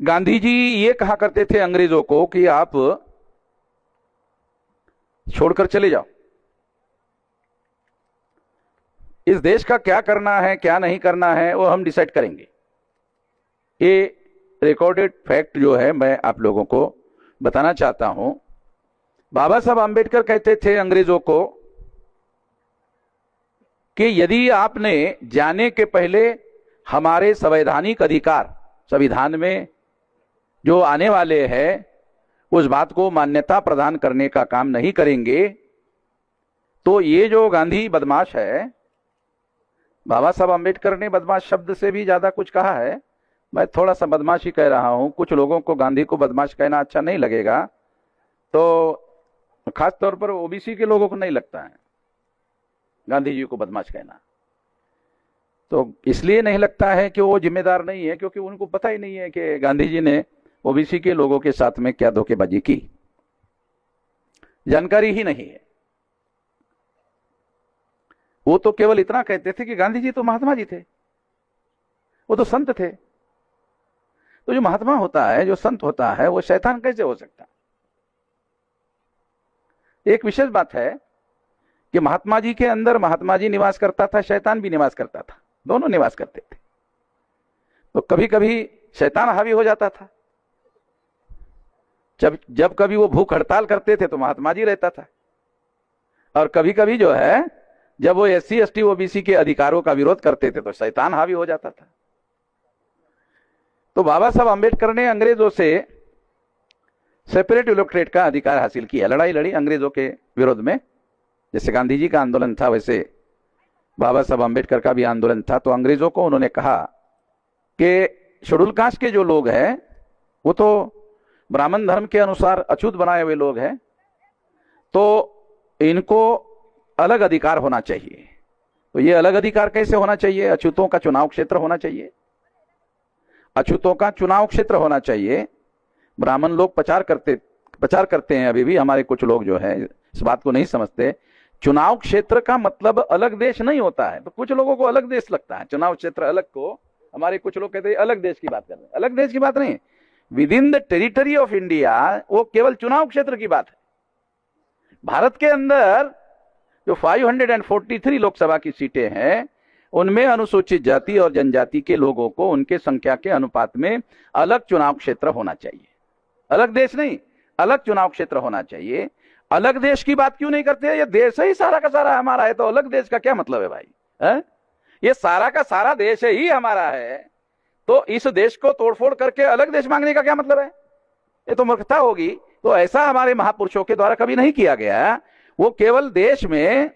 गांधी जी ये कहा करते थे अंग्रेजों को कि आप छोड़कर चले जाओ, इस देश का क्या करना है क्या नहीं करना है वो हम डिसाइड करेंगे। ये रिकॉर्डेड फैक्ट जो है मैं आप लोगों को बताना चाहता हूं। बाबा साहब आम्बेडकर कहते थे अंग्रेजों को कि यदि आपने जाने के पहले हमारे संवैधानिक अधिकार संविधान में जो आने वाले हैं उस बात को मान्यता प्रदान करने का काम नहीं करेंगे तो ये जो गांधी बदमाश है, बाबा साहब आम्बेडकर ने बदमाश शब्द से भी ज्यादा कुछ कहा है, मैं थोड़ा सा बदमाश ही कह रहा हूं। कुछ लोगों को गांधी को बदमाश कहना अच्छा नहीं लगेगा, तो खास तौर पर ओबीसी के लोगों को नहीं लगता है गांधी जी को बदमाश कहना। तो इसलिए नहीं लगता है कि वो जिम्मेदार नहीं है, क्योंकि उनको पता ही नहीं है कि गांधी जी ने ओबीसी के लोगों के साथ में क्या धोखेबाजी की, जानकारी ही नहीं है। वो तो केवल इतना कहते थे कि गांधी जी तो महात्मा जी थे, वो तो संत थे। तो जो महात्मा होता है, जो संत होता है, वो शैतान कैसे हो सकता? एक विशेष बात है कि महात्मा जी के अंदर महात्मा जी निवास करता था, शैतान भी निवास करता था, दोनों निवास करते थे। तो कभी कभी शैतान हावी हो जाता था, जब कभी वो भूख हड़ताल करते थे तो महात्मा जी रहता था, और कभी कभी जो है जब वो एससी एसटी ओबीसी के अधिकारों का विरोध करते थे तो शैतान हावी हो जाता था। तो बाबा साहब आम्बेडकर ने अंग्रेजों से सेपरेट इलेक्टोरेट का अधिकार हासिल किया, लड़ाई लड़ी अंग्रेजों के विरोध में। जैसे गांधी जी का आंदोलन था वैसे बाबा साहब आम्बेडकर का भी आंदोलन था। तो अंग्रेजों को उन्होंने कहा कि शेड्यूल कास्ट के जो लोग हैं वो तो ब्राह्मण धर्म के अनुसार अछूत बनाए हुए लोग हैं, तो इनको अलग अधिकार होना चाहिए। तो ये अलग अधिकार कैसे होना चाहिए? अछूतों का चुनाव क्षेत्र होना चाहिए, अछूतों का चुनाव क्षेत्र होना चाहिए। ब्राह्मण लोग प्रचार करते हैं, अभी भी हमारे कुछ लोग जो है इस बात को नहीं समझते। चुनाव क्षेत्र का मतलब अलग देश नहीं होता है। तो कुछ लोगों को अलग देश लगता है, चुनाव क्षेत्र अलग को हमारे कुछ लोग कहते हैं अलग देश की बात कर रहे हैं। अलग देश की बात नहीं, with in the territory of India वो केवल चुनाव क्षेत्र की बात है। भारत के अंदर जो 543 लोकसभा की सीटें हैं उनमें अनुसूचित जाति और जनजाति के लोगों को उनके संख्या के अनुपात में अलग चुनाव क्षेत्र होना चाहिए। अलग देश नहीं, अलग चुनाव क्षेत्र होना चाहिए। अलग देश की बात क्यों नहीं करते? ये देश ही सारा का सारा हमारा है, तो अलग देश का क्या मतलब है भाई? है? ये सारा का सारा देश ही हमारा है, तो इस देश को तोड़फोड़ करके अलग देश मांगने का क्या मतलब है? ये तो मूर्खता होगी। तो ऐसा हमारे महापुरुषों के द्वारा कभी नहीं किया गया। वो केवल देश में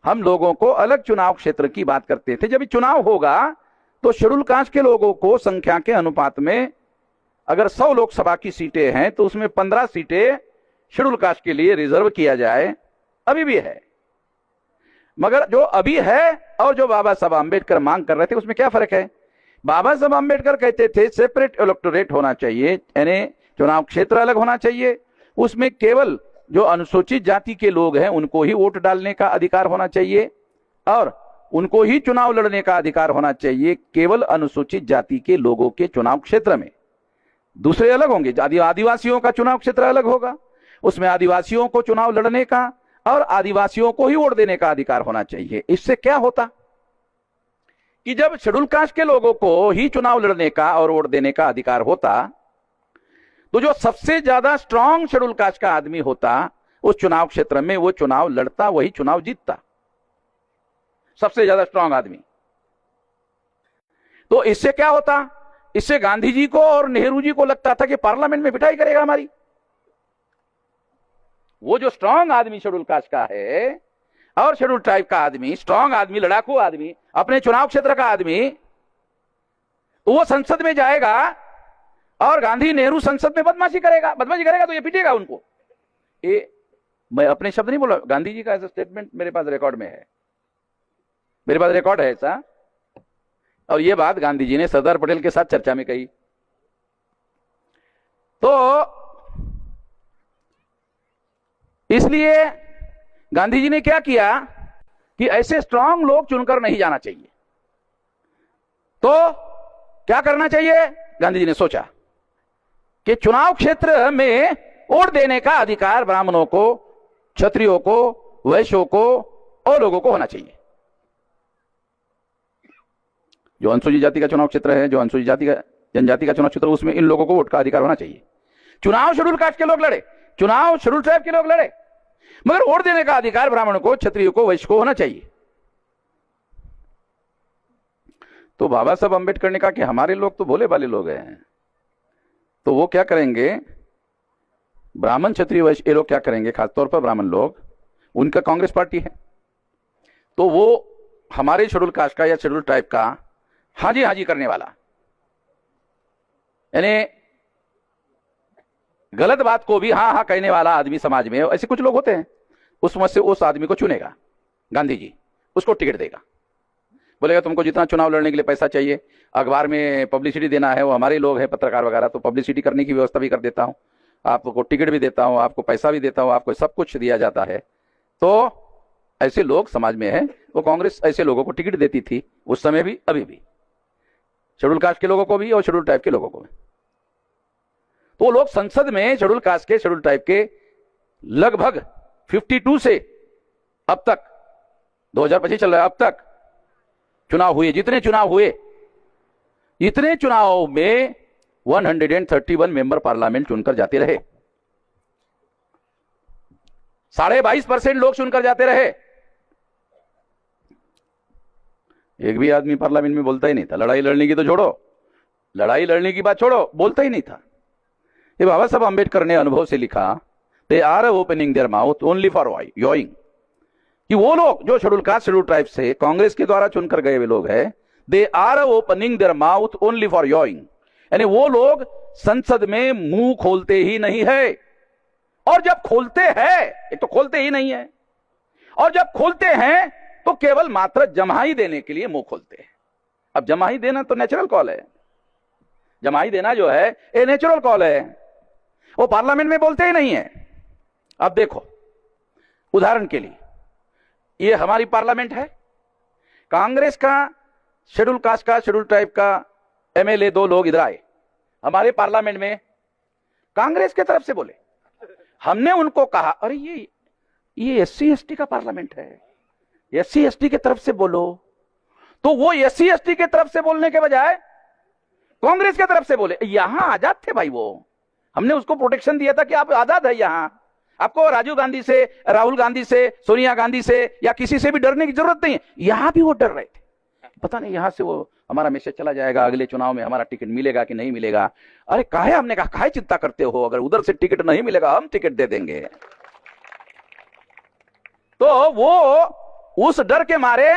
हम लोगों को अलग चुनाव क्षेत्र की बात करते थे। जब चुनाव होगा तो शेड्यूल कास्ट के लोगों को संख्या के अनुपात में, अगर 100 लोकसभा की सीटें हैं तो उसमें 15 सीटें शेड्यूल कास्ट के लिए रिजर्व किया जाए। अभी भी है, मगर जो अभी है और जो बाबा साहब आम्बेडकर मांग कर रहे थे उसमें क्या फर्क है? बाबा साहब आम्बेडकर कहते थे सेपरेट इलेक्टोरेट होना चाहिए, यानी चुनाव क्षेत्र अलग होना चाहिए, उसमें केवल जो अनुसूचित जाति के लोग हैं उनको ही वोट डालने का अधिकार होना चाहिए और उनको ही चुनाव लड़ने का अधिकार होना चाहिए, केवल अनुसूचित जाति के लोगों के चुनाव क्षेत्र में। दूसरे अलग होंगे, आदिवासियों का चुनाव क्षेत्र अलग होगा, उसमें आदिवासियों को चुनाव लड़ने का और आदिवासियों को ही वोट देने का अधिकार होना चाहिए। इससे क्या होता कि जब शेड्यूल कास्ट के लोगों को ही चुनाव लड़ने का और वोट देने का अधिकार होता तो जो सबसे ज्यादा स्ट्रांग शेड्यूल कास्ट का आदमी होता उस चुनाव क्षेत्र में वो चुनाव लड़ता, वही चुनाव जीतता, सबसे ज्यादा स्ट्रांग आदमी। तो इससे क्या होता? इससे गांधी जी को और नेहरू जी को लगता था कि पार्लियामेंट में पिटाई करेगा हमारी। वो जो स्ट्रांग आदमी शेड्यूल कास्ट का है और शेड्यूल ट्राइब का आदमी, स्ट्रांग आदमी, लड़ाकू आदमी, अपने चुनाव क्षेत्र का आदमी, तो वो संसद में जाएगा और गांधी नेहरू संसद में बदमाशी करेगा तो ये पीटेगा उनको। ये मैं अपने शब्द नहीं बोला, गांधी जी का ऐसा स्टेटमेंट मेरे पास रिकॉर्ड में है, मेरे पास रिकॉर्ड है ऐसा। और ये बात गांधी जी ने सरदार पटेल के साथ चर्चा में कही। तो इसलिए गांधी जी ने क्या किया कि ऐसे स्ट्रांग लोग चुनकर नहीं जाना चाहिए। तो क्या करना चाहिए? गांधी जी ने सोचा कि चुनाव क्षेत्र में वोट देने का अधिकार ब्राह्मणों को, क्षत्रियों को, वैश्यों को और लोगों को होना चाहिए। जो अनुसूचित जाति का चुनाव क्षेत्र है, जो अनुसूचित जाति का जनजाति का चुनाव क्षेत्र, उसमें इन लोगों को वोट का अधिकार होना चाहिए। चुनाव शेड्यूल कास्ट के लोग लड़े, चुनाव शेड्यूल ट्राइब के लोग लड़े, मगर वोट देने का अधिकार ब्राह्मणों को, क्षत्रियों को, वैश्य को होना चाहिए। तो बाबा साहब अंबेडकर ने कहा कि हमारे लोग तो भोले भाले लोग हैं, तो वो क्या करेंगे, ब्राह्मण, क्षत्रिय, वैश्य, ये लोग क्या करेंगे, खासतौर पर ब्राह्मण लोग, उनका कांग्रेस पार्टी है, तो वो हमारे शेड्यूल कास्ट का या शेड्यूल ट्राइब का हाजी हाजी करने वाला, यानी गलत बात को भी हाँ हाँ कहने वाला आदमी समाज में, ऐसे कुछ लोग होते हैं, उसमें से उस आदमी को चुनेगा गांधी जी, उसको टिकट देगा, बोलेगा तुमको जितना चुनाव लड़ने के लिए पैसा चाहिए, अखबार में पब्लिसिटी देना है, वो हमारे लोग हैं पत्रकार वगैरह, तो पब्लिसिटी करने की व्यवस्था भी कर देता हूं, आपको टिकट भी देता हूं, आपको पैसा भी देता हूं, आपको सब कुछ दिया जाता है। तो ऐसे लोग समाज में हैं, वो कांग्रेस ऐसे लोगों को टिकट देती थी उस समय भी, अभी भी, शेड्यूल कास्ट के लोगों को भी और शेड्यूल ट्राइब के लोगों को भी। तो लोग संसद में शेड्यूल कास्ट के, शेड्यूल ट्राइब के लगभग 52 से अब तक 2025 चल रहा है, अब तक चुनाव हुए, जितने चुनाव हुए, इतने चुनाव में 131 मेंबर पार्लियामेंट चुनकर जाते रहे, 22.5% लोग चुनकर जाते रहे। एक भी आदमी पार्लियामेंट में बोलता ही नहीं था, लड़ाई लड़ने की तो छोड़ो, लड़ाई लड़ने की बात छोड़ो, बोलता ही नहीं था। ये बाबा साहब अंबेडकर ने अनुभव से लिखा, they are opening their mouth only for yawning, कि वो लोग जो शेड्यूल कास्ट, शेड्यूल ट्राइब से कांग्रेस के द्वारा चुनकर गए हुए लोग हैं, they are opening their mouth only for yawning, यानी वो लोग संसद में मुंह खोलते ही नहीं है, और जब खोलते हैं, एक तो खोलते ही नहीं है, और जब खोलते हैं तो केवल मात्र जमाई देने के लिए मुंह खोलते हैं। अब जमाई देना तो नेचुरल कॉल है, जमाई देना जो है ये नेचुरल कॉल है, वो पार्लियामेंट में बोलते ही नहीं है। अब देखो उदाहरण के लिए, ये हमारी पार्लियामेंट है, कांग्रेस का शेड्यूल कास्ट का, शेड्यूल ट्राइब का एमएलए 2 लोग इधर आए हमारे पार्लियामेंट में, कांग्रेस की तरफ से बोले, हमने उनको कहा अरे ये SC ST का पार्लियामेंट है, SC ST की तरफ से बोलो, तो वो SC ST की तरफ से बोलने के बजाय कांग्रेस की तरफ से बोले। यहां आजाद थे भाई, वो हमने उसको प्रोटेक्शन दिया था कि आप आजाद है, यहां आपको राजीव गांधी से, राहुल गांधी से, सोनिया गांधी से या किसी से भी डरने की जरूरत नहीं है। यहां भी वो डर रहे थे, पता नहीं यहां से वो हमारा मैसेज चला जाएगा, अगले चुनाव में हमारा टिकट मिलेगा कि नहीं मिलेगा। अरे काहे, हमने कहा काहे चिंता करते हो, अगर उधर से टिकट नहीं मिलेगा हम टिकट दे देंगे। तो वो उस डर के मारे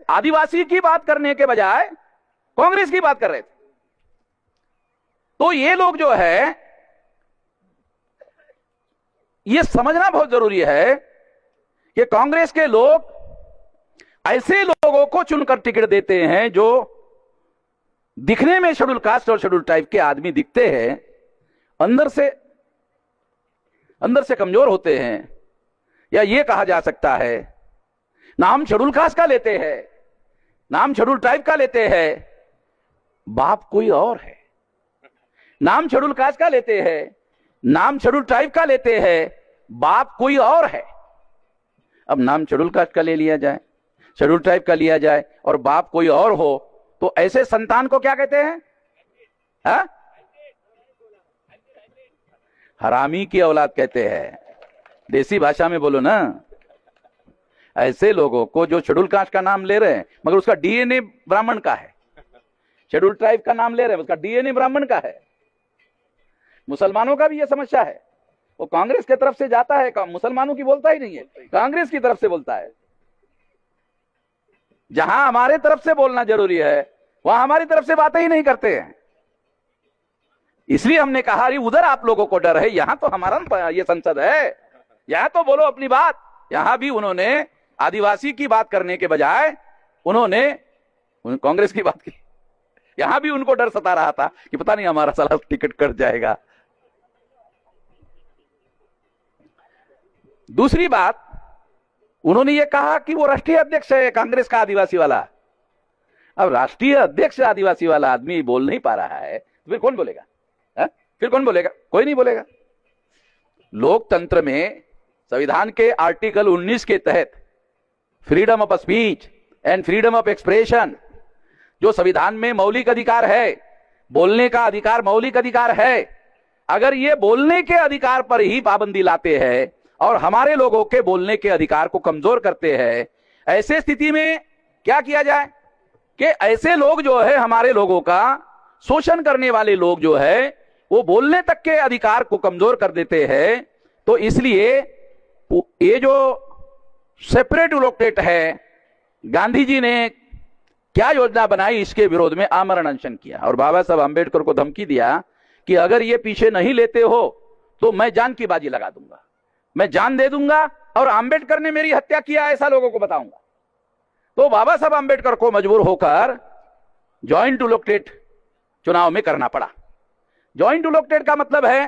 आदिवासी की बात करने के बजाय कांग्रेस की बात कर रहे थे। तो ये लोग जो है, ये समझना बहुत जरूरी है कि कांग्रेस के लोग ऐसे लोगों को चुनकर टिकट देते हैं जो दिखने में शेड्यूल कास्ट और शेड्यूल ट्राइब के आदमी दिखते हैं, अंदर से कमजोर होते हैं, या ये कहा जा सकता है नाम शेड्यूल कास्ट का लेते हैं, नाम शेड्यूल ट्राइब का लेते हैं, बाप कोई और है। नाम शेड्यूल कास्ट का लेते हैं, नाम शेड्यूल ट्राइब का लेते हैं, बाप कोई और है। अब नाम शेड्यूल कास्ट का ले लिया जाए, शेड्यूल ट्राइब का लिया जाए और बाप कोई और हो, तो ऐसे संतान को क्या कहते हैं? हा? हरामी की औलाद कहते हैं, देसी भाषा में बोलो ना। ऐसे लोगों को जो शेड्यूल कास्ट का नाम ले रहे हैं मगर उसका DNA ब्राह्मण का है, शेड्यूल ट्राइब का नाम ले रहे हैं उसका DNA ब्राह्मण का है। मुसलमानों का भी यह समस्या है, वो कांग्रेस की तरफ से जाता है, मुसलमानों की बोलता ही नहीं है, कांग्रेस की तरफ से बोलता है। जहां हमारे तरफ से बोलना जरूरी है वहां हमारी तरफ से बातें ही नहीं करते हैं। इसलिए हमने कहा उधर आप लोगों को डर है, यहां तो हमारा ये संसद है, यहां तो बोलो अपनी बात। यहां भी उन्होंने आदिवासी की बात करने के बजाय उन्होंने कांग्रेस की बात की। यहां भी उनको डर सता रहा था कि पता नहीं हमारा साला टिकट कट जाएगा। दूसरी बात, उन्होंने ये कहा कि वो राष्ट्रीय अध्यक्ष है कांग्रेस का आदिवासी वाला। अब राष्ट्रीय अध्यक्ष आदिवासी वाला आदमी बोल नहीं पा रहा है तो फिर कौन बोलेगा? फिर कौन बोलेगा? कोई नहीं बोलेगा। लोकतंत्र में संविधान के आर्टिकल 19 के तहत freedom of speech and freedom of expression, जो संविधान में मौलिक अधिकार है, बोलने का अधिकार मौलिक अधिकार है, अगर ये बोलने के अधिकार पर ही पाबंदी लाते हैं और हमारे लोगों के बोलने के अधिकार को कमजोर करते हैं, ऐसे स्थिति में क्या किया जाए कि ऐसे लोग जो है, हमारे लोगों का शोषण करने वाले लोग जो है, वो बोलने तक के अधिकार को कमजोर कर देते हैं। तो इसलिए ये जो सेपरेट इलेक्टोरेट है, गांधी जी ने क्या योजना बनाई, इसके विरोध में आमरण अनशन किया और बाबा साहब आंबेडकर को धमकी दिया कि अगर ये पीछे नहीं लेते हो तो मैं जान की बाजी लगा दूंगा, मैं जान दे दूंगा और आंबेडकर ने मेरी हत्या किया ऐसा लोगों को बताऊंगा। तो बाबा साहब आंबेडकर को मजबूर होकर जॉइंट इलेक्टोरेट चुनाव में करना पड़ा। जॉइंट इलेक्टोरेट का मतलब है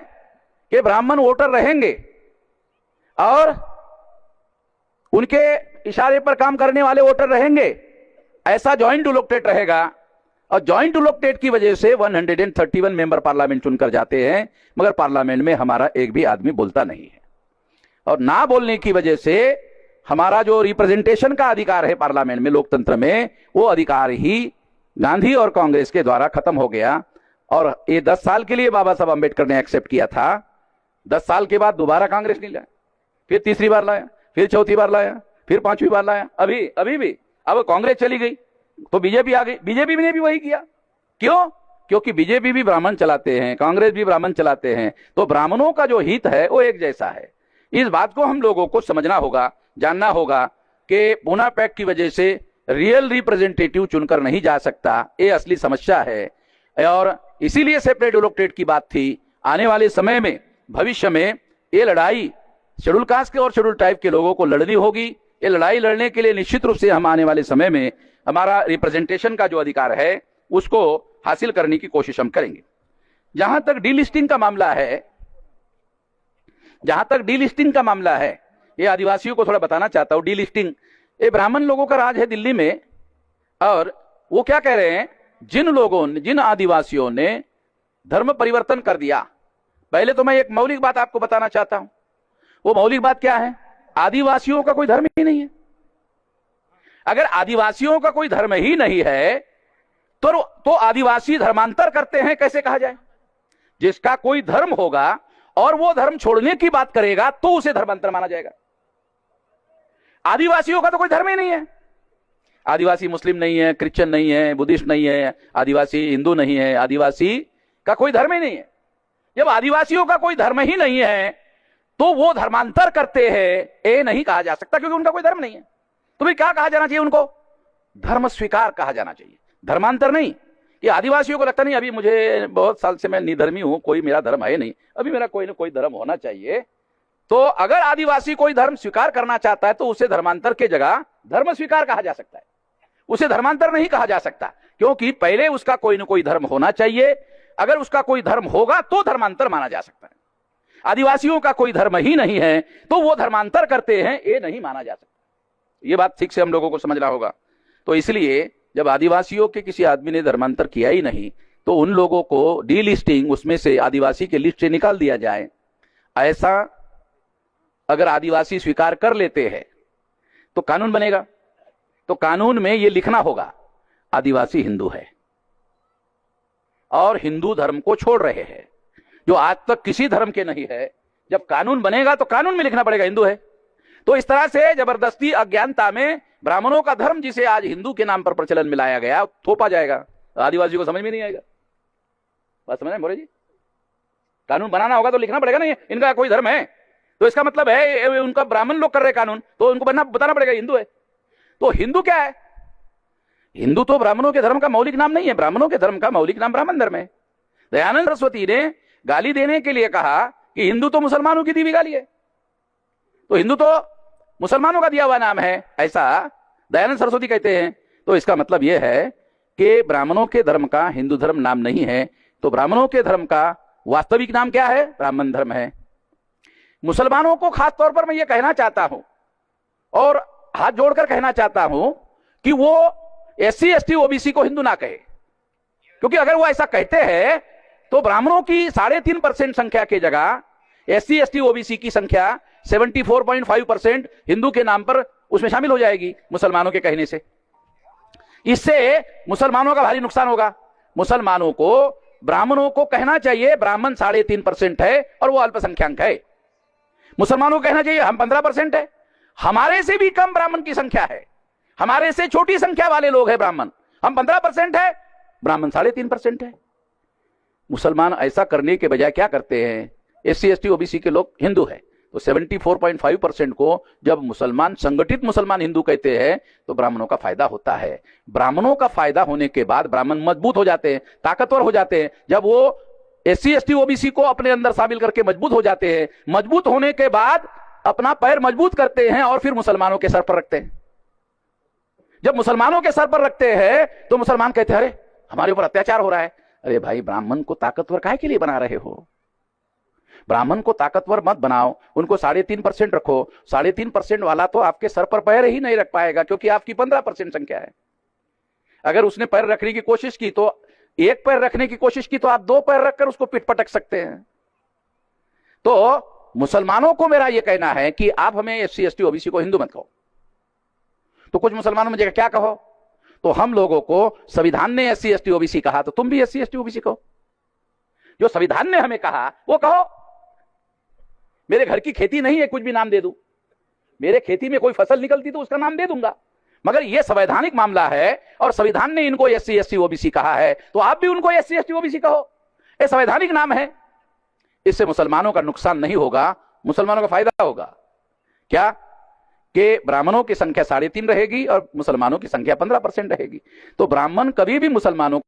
कि ब्राह्मण वोटर रहेंगे और उनके इशारे पर काम करने वाले वोटर रहेंगे, ऐसा जॉइंट इलेक्टोरेट रहेगा। और जॉइंट इलेक्टोरेट की वजह से 131 मेंबर पार्लियामेंट चुनकर जाते हैं, मगर पार्लियामेंट में हमारा एक भी आदमी बोलता नहीं है। और ना बोलने की वजह से हमारा जो रिप्रेजेंटेशन का अधिकार है पार्लियामेंट में, लोकतंत्र में, वो अधिकार ही गांधी और कांग्रेस के द्वारा खत्म हो गया। और ये 10 साल के लिए बाबा साहब अंबेडकर ने एक्सेप्ट किया था। 10 साल के बाद दोबारा कांग्रेस नहीं लाया, फिर तीसरी बार लाया, फिर चौथी बार लाया, फिर पांचवी बार लाया, अभी भी अब कांग्रेस चली गई तो बीजेपी आ गई। बीजेपी ने भी वही किया। क्यों? क्योंकि बीजेपी भी ब्राह्मण चलाते हैं, कांग्रेस भी ब्राह्मण चलाते हैं, तो ब्राह्मणों का जो हित है वो एक जैसा है। इस बात को हम लोगों को समझना होगा, जानना होगा कि पूना पैक्ट की वजह से रियल रिप्रेजेंटेटिव चुनकर नहीं जा सकता, ये असली समस्या है। और इसीलिए सेपरेट इलेक्टोरेट की बात थी। आने वाले समय में, भविष्य में ये लड़ाई शेड्यूल कास्ट के और शेड्यूल ट्राइब के लोगों को लड़नी होगी। ये लड़ाई लड़ने के लिए निश्चित रूप से हम आने वाले समय में हमारा रिप्रेजेंटेशन का जो अधिकार है उसको हासिल करने की कोशिश हम करेंगे। जहां तक डीलिस्टिंग का मामला है, ये आदिवासियों को थोड़ा बताना चाहता हूं। डीलिस्टिंग ये ब्राह्मण लोगों का राज है दिल्ली में, और वो क्या कह रहे हैं, जिन आदिवासियों ने धर्म परिवर्तन कर दिया। पहले तो मैं एक मौलिक बात आपको बताना चाहता हूं। वो मौलिक बात क्या है? आदिवासियों का कोई धर्म ही नहीं है। अगर आदिवासियों का कोई धर्म ही नहीं है तो आदिवासी धर्मांतर करते हैं कैसे कहा जाए? जिसका कोई धर्म होगा और वो धर्म छोड़ने की बात करेगा तो उसे धर्मांतर माना जाएगा। आदिवासियों का तो कोई धर्म ही नहीं है। आदिवासी मुस्लिम नहीं है, क्रिश्चियन नहीं है, बुद्धिस्ट नहीं है, आदिवासी हिंदू नहीं है, आदिवासी का कोई धर्म ही नहीं है। जब आदिवासियों का कोई धर्म ही नहीं है तो वो धर्मांतर करते हैं, ये नहीं कहा जा सकता, क्योंकि उनका कोई धर्म नहीं है। तो भाई क्या कहा जाना चाहिए? उनको धर्म स्वीकार कहा जाना चाहिए, धर्मांतर नहीं। ये आदिवासियों को लगता नहीं अभी मुझे बहुत साल से मैं निधर्मी हूं, कोई मेरा धर्म है नहीं, अभी मेरा कोई ना कोई धर्म होना चाहिए। तो अगर आदिवासी कोई धर्म स्वीकार करना चाहता है तो उसे धर्मांतर के जगह धर्म स्वीकार कहा जा सकता है, उसे धर्मांतर नहीं कहा जा सकता, क्योंकि पहले उसका कोई ना कोई धर्म होना चाहिए। अगर उसका कोई धर्म होगा तो धर्मांतर माना जा सकता है। आदिवासियों का कोई धर्म ही नहीं है तो वो धर्मांतर करते हैं, ये नहीं माना जा सकता। ये बात ठीक से हम लोगों को समझना होगा। तो इसलिए जब आदिवासियों के किसी आदमी ने धर्मांतर किया ही नहीं तो उन लोगों को डीलिस्टिंग, उसमें से आदिवासी के लिस्ट से निकाल दिया जाए। ऐसा अगर आदिवासी स्वीकार कर लेते हैं तो कानून बनेगा। तो कानून में यह लिखना होगा आदिवासी हिंदू है और हिंदू धर्म को छोड़ रहे हैं, जो आज तक किसी धर्म के नहीं है। जब कानून बनेगा तो कानून में लिखना पड़ेगा हिंदू है। तो इस तरह से जबरदस्ती अज्ञानता में ब्राह्मणों का धर्म, जिसे आज हिंदू के नाम पर प्रचलन में लाया गया, थोपा जाएगा। आदिवासी को समझ में नहीं आएगा। बात समझ रहे मोरे जी? कानून बनाना होगा तो लिखना पड़ेगा नहीं इनका कोई धर्म है, तो इसका मतलब है उनका ब्राह्मण लोग कर रहे कानून, तो उनको बताना पड़ेगा हिंदू है। तो हिंदू क्या है? हिंदू तो ब्राह्मणों के धर्म का मौलिक नाम नहीं है। ब्राह्मणों के धर्म का मौलिक नाम ब्राह्मण धर्म है। दयानंद सरस्वती ने गाली देने के लिए कहा कि हिंदू तो मुसलमानों की दी हुई गाली है, तो हिंदू तो मुसलमानों का दिया हुआ नाम है, ऐसा दयानंद सरस्वती कहते हैं। तो इसका मतलब यह है कि ब्राह्मणों के धर्म का हिंदू धर्म नाम नहीं है। तो ब्राह्मणों के धर्म का वास्तविक नाम क्या है? ब्राह्मण धर्म है। मुसलमानों को खास तौर पर मैं ये कहना चाहता हूं और हाथ जोड़कर कहना चाहता हूं कि वो SC ST OBC को हिंदू ना कहे, क्योंकि अगर वो ऐसा कहते हैं तो ब्राह्मणों की 3.5% संख्या की जगह SC ST OBC की संख्या 74.5% हिंदू के नाम पर उसमें शामिल हो जाएगी मुसलमानों के कहने से। इससे मुसलमानों का भारी नुकसान होगा। मुसलमानों को ब्राह्मणों को कहना चाहिए ब्राह्मण 3.5% है और वो अल्पसंख्यक है। मुसलमानों को कहना चाहिए हम 15% है, हमारे से भी कम ब्राह्मण की संख्या है, हमारे से छोटी संख्या वाले लोग हैं ब्राह्मण, हम 15% है, ब्राह्मण 3.5% है। मुसलमान ऐसा करने के बजाय क्या करते हैं, SC ST OBC के लोग हिंदू है तो 74.5% को जब मुसलमान संगठित मुसलमान हिंदू कहते हैं तो ब्राह्मणों का फायदा होता है। ब्राह्मणों का फायदा होने के बाद ब्राह्मण मजबूत हो जाते हैं, ताकतवर हो जाते हैं। जब वो SC ST OBC को अपने अंदर शामिल करके मजबूत हो जाते हैं, मजबूत होने के बाद अपना पैर मजबूत करते हैं और फिर मुसलमानों के सर पर रखते हैं। जब मुसलमानों के सर पर रखते हैं तो मुसलमान कहते हैं अरे हमारे ऊपर अत्याचार हो रहा है। अरे भाई, ब्राह्मण को ताकतवर काहे के लिए बना रहे हो? ब्राह्मण को ताकतवर मत बनाओ, उनको 3.5% रखो। 3.5% वाला तो आपके सर पर पैर ही नहीं रख पाएगा क्योंकि आपकी 15% संख्या है। अगर उसने पैर रखने की कोशिश की तो एक पैर रखने की कोशिश की तो आप 2 पैर रखकर उसको पिट पटक सकते हैं। तो मुसलमानों को मेरा यह कहना है कि आप हमें SC ST OBC को हिंदू मत कहो। तो कुछ मुसलमानों मुझे क्या कहो, तो हम लोगों को संविधान ने SC ST OBC कहा तो तुम भी SC ST OBC कहो। जो संविधान ने हमें कहा वो कहो। मेरे घर की खेती नहीं है, कुछ भी नाम दे दूं। मेरे खेती में कोई फसल निकलती तो उसका नाम दे दूंगा, मगर यह संवैधानिक मामला है और संविधान ने इनको SC ST OBC कहा है तो आप भी उनको SC ST OBC कहो। ये संवैधानिक नाम है। इससे मुसलमानों का नुकसान नहीं होगा, मुसलमानों का फायदा होगा। क्या कि ब्राह्मणों की संख्या 3.5 रहेगी और मुसलमानों की संख्या 15% रहेगी। तो ब्राह्मण कभी भी मुसलमानों